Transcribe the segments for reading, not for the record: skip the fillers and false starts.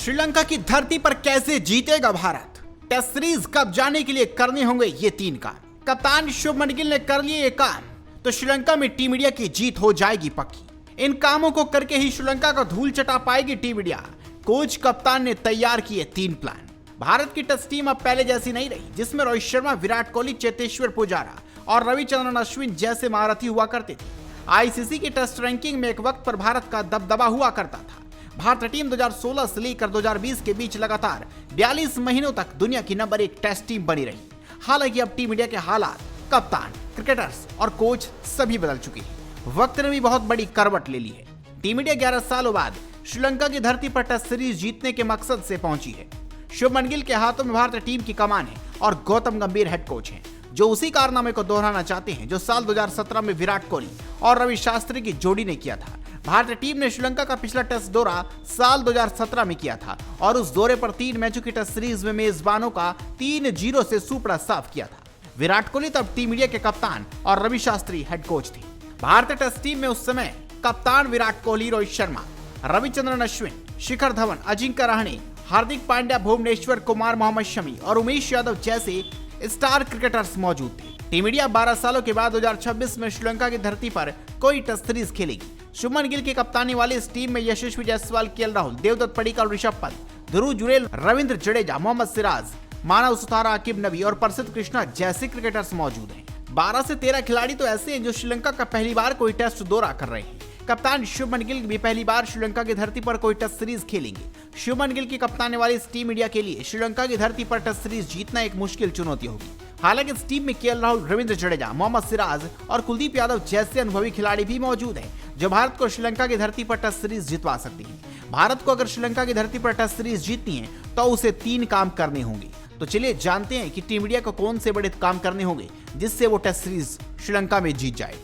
श्रीलंका की धरती पर कैसे जीतेगा भारत? टेस्ट सीरीज कब जाने के लिए करने होंगे ये 3 काम। कप्तान शुभमन गिल ने कर लिए ये काम तो श्रीलंका में टीम इंडिया की जीत हो जाएगी पक्की। इन कामों को करके ही श्रीलंका को धूल चटा पाएगी टीम इंडिया। कोच कप्तान ने तैयार किए 3 प्लान। भारत की टेस्ट टीम अब पहले जैसी नहीं रही, जिसमें रोहित शर्मा, विराट कोहली, चेतेश्वर पुजारा और रविचंद्रन अश्विन जैसे महारथी हुआ करते थे। आईसीसी की टेस्ट रैंकिंग में एक वक्त पर भारत का दबदबा हुआ करता था। भारतीय टीम 2016 से लेकर 2020 के बीच लगातार 42 महीनों तक दुनिया की नंबर 1 टेस्ट टीम बनी रही। हालांकि अब टीम इंडिया के हालात, कप्तान, क्रिकेटर्स और कोच सभी बदल चुके हैं। वक्त ने भी बहुत बड़ी करवट ले ली है। टीम इंडिया 11 सालों बाद श्रीलंका की धरती पर टेस्ट सीरीज जीतने के मकसद से पहुंची है। शुभमन गिल के हाथों में भारतीय टीम की कमान है और गौतम गंभीर हेड कोच हैं, जो उसी कारनामे को दोहराना चाहते हैं जो साल 2017 में विराट कोहली और रवि शास्त्री की जोड़ी ने किया था। भारतीय टीम ने श्रीलंका का पिछला टेस्ट दौरा साल 2017 में किया था और उस दौरे पर 3 मैचों की टेस्ट सीरीज में मेजबानों का 3-0 से सुपड़ा साफ किया था। विराट कोहली तब टीम इंडिया के कप्तान और रवि शास्त्री हेड कोच थे। भारतीय टेस्ट टीम में उस समय कप्तान विराट कोहली, रोहित शर्मा, रविचंद्रन अश्विन, शिखर धवन, अजिंक्य रहाणे, हार्दिक पांड्या, भुवनेश्वर कुमार, मोहम्मद शमी और उमेश यादव जैसे स्टार क्रिकेटर्स मौजूद थे। टीम इंडिया 12 सालों के बाद 2026 में श्रीलंका की धरती पर कोई टेस्ट सीरीज खेलेगी। शुभमन गिल की कप्तानी वाली इस टीम में यशस्वी जायसवाल, केएल राहुल, देवदत्त पडिक्कल, ऋषभ पंत, ध्रुव जुरेल, रविंद्र जडेजा, मोहम्मद सिराज, मानव सुथार, आकिब नबी और प्रसिद्ध कृष्णा जैसे क्रिकेटर्स मौजूद हैं। 12 से 13 खिलाड़ी तो ऐसे हैं जो श्रीलंका का पहली बार कोई टेस्ट दौरा कर रहे हैं। कप्तान शुभमन गिल भी पहली बार श्रीलंका की धरती पर कोई टेस्ट सीरीज खेलेंगे। शुभमन गिल की कप्तानी वाली इस टीम इंडिया के लिए श्रीलंका की धरती पर टेस्ट सीरीज जीतना एक मुश्किल चुनौती होगी। हालांकि इस टीम में केएल राहुल, रविंद्र जडेजा, मोहम्मद सिराज और कुलदीप यादव जैसे अनुभवी खिलाड़ी भी मौजूद हैं, जो भारत को श्रीलंका की धरती पर टेस्ट सीरीज जितवा सकती हैं। भारत को अगर श्रीलंका की धरती पर टेस्ट सीरीज जीतनी है तो उसे 3 काम करने होंगे। तो चलिए जानते हैं कि टीम इंडिया को कौन से बड़े काम करने होंगे जिससे वो टेस्ट सीरीज श्रीलंका में जीत जाए।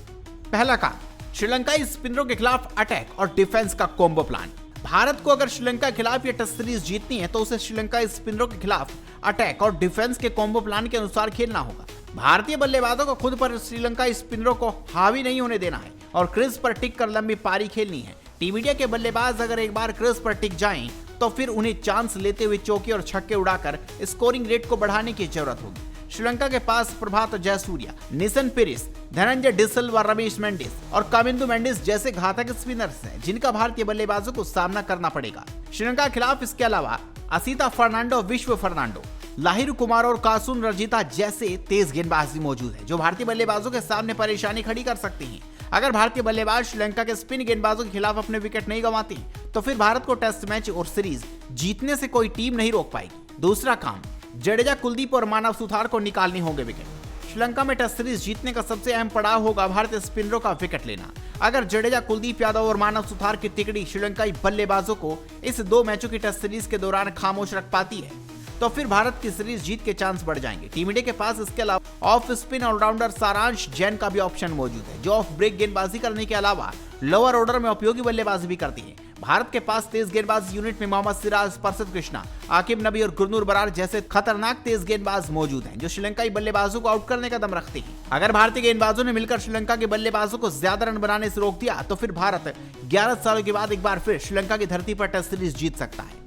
पहला काम, श्रीलंकाई स्पिनरों के खिलाफ अटैक और डिफेंस का कॉम्बो प्लान। भारत को अगर श्रीलंका के खिलाफ ये टेस्ट सीरीज जीतनी है तो उसे श्रीलंकाई स्पिनरों के खिलाफ अटैक और डिफेंस के कॉम्बो प्लान के अनुसार खेलना होगा। भारतीय बल्लेबाजों को खुद पर श्रीलंकाई स्पिनरों को हावी नहीं होने देना है और क्रीज पर टिक कर लंबी पारी खेलनी है। टीम इंडिया के बल्लेबाज अगर एक बार क्रीज पर टिक जाएं तो फिर उन्हें चांस लेते हुए चौके और छक्के उड़ाकर स्कोरिंग रेट को बढ़ाने की जरूरत होगी। श्रीलंका के पास प्रभात जयसूर्या, निशन पेरिस, धनंजय डिसिल्वा, रमेश मेंडिस और कामिंदु मेंडिस जैसे घातक स्पिनर्स हैं जिनका भारतीय बल्लेबाजों को सामना करना पड़ेगा। श्रीलंका के खिलाफ इसके अलावा असिता फर्नांडो, विश्व फर्नांडो, लाहिरु कुमार और कासुन रजिता जैसे तेज गेंदबाज भी मौजूद हैं, जो भारतीय बल्लेबाजों के सामने परेशानी खड़ी कर सकते हैं। अगर भारतीय बल्लेबाज श्रीलंका के स्पिन गेंदबाजों के खिलाफ अपने विकेट नहीं गंवाते तो फिर भारत को टेस्ट मैच और सीरीज जीतने से कोई टीम नहीं रोक पाएगी। दूसरा काम, जडेजा, कुलदीप और मानव सुथार को निकालने होंगे विकेट। श्रीलंका में टेस्ट सीरीज जीतने का सबसे अहम पड़ाव होगा भारतीय स्पिनरों का विकेट लेना। अगर जडेजा, कुलदीप यादव और मानव सुथार की तिकड़ी श्रीलंकाई बल्लेबाजों को इस 2 मैचों की टेस्ट सीरीज के दौरान खामोश रख पाती है तो फिर भारत की सीरीज जीत के चांस बढ़ जाएंगे। टीम इंडिया के पास इसके अलावा ऑफ स्पिन ऑलराउंडर सारांश जैन का भी ऑप्शन मौजूद है, जो ऑफ ब्रेक गेंदबाजी करने के अलावा लोअर ऑर्डर में उपयोगी बल्लेबाजी भी करती है। भारत के पास तेज गेंदबाज यूनिट में मोहम्मद सिराज, प्रसिद्ध कृष्णा, आकिब नबी और गुरनूर बरार जैसे खतरनाक तेज गेंदबाज मौजूद हैं, जो श्रीलंकाई बल्लेबाजों को आउट करने का दम रखते हैं। अगर भारतीय गेंदबाजों ने मिलकर श्रीलंका के बल्लेबाजों को ज्यादा रन बनाने से रोक दिया तो फिर भारत 11 सालों के बाद एक बार फिर श्रीलंका की धरती पर टेस्ट सीरीज जीत सकता है।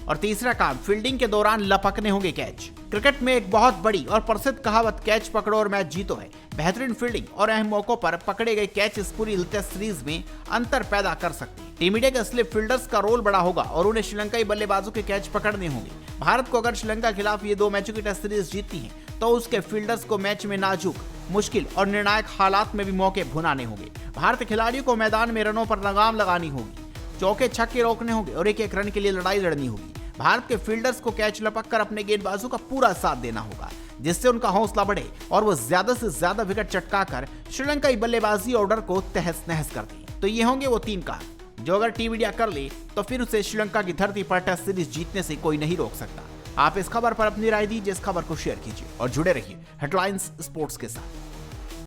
और तीसरा काम, फील्डिंग के दौरान लपकने होंगे कैच। क्रिकेट में एक बहुत बड़ी और प्रसिद्ध कहावत कैच पकड़ो और मैच जीतो है। बेहतरीन फील्डिंग और अहम मौकों पर पकड़े गए कैच इस पूरी टेस्ट सीरीज में अंतर पैदा कर सकते हैं। टीम इंडिया के स्लिप फील्डर्स का रोल बड़ा होगा और उन्हें श्रीलंकाई बल्लेबाजों के कैच पकड़ने होंगे। भारत को अगर श्रीलंका के खिलाफ ये 2 मैचों की टेस्ट सीरीज जीतनी है तो उसके फील्डर्स को मैच में नाजुक, मुश्किल और निर्णायक हालात में भी मौके भुनाने होंगे। भारतीय खिलाड़ियों को मैदान में रनों पर लगाम लगानी होगी, चौके छक्के रोकने होंगे और एक-एक रन के लिए लड़ाई लड़नी होगी। भारत के फील्डर्स को कैच लपककर अपने गेंदबाजों का पूरा साथ देना होगा, जिससे उनका हौसला बढ़े और वो ज्यादा से ज्यादा विकेट चटकाकर श्रीलंकाई बल्लेबाजी ऑर्डर को तहस नहस कर दें। तो ये होंगे वो 3 काम जो अगर टीम इंडिया कर ले तो फिर उसे श्रीलंका की धरती पर टेस्ट सीरीज जीतने से कोई नहीं रोक सकता। आप इस खबर पर अपनी राय दीजिए, इस खबर को शेयर कीजिए और जुड़े रहिए हेडलाइंस स्पोर्ट्स के साथ।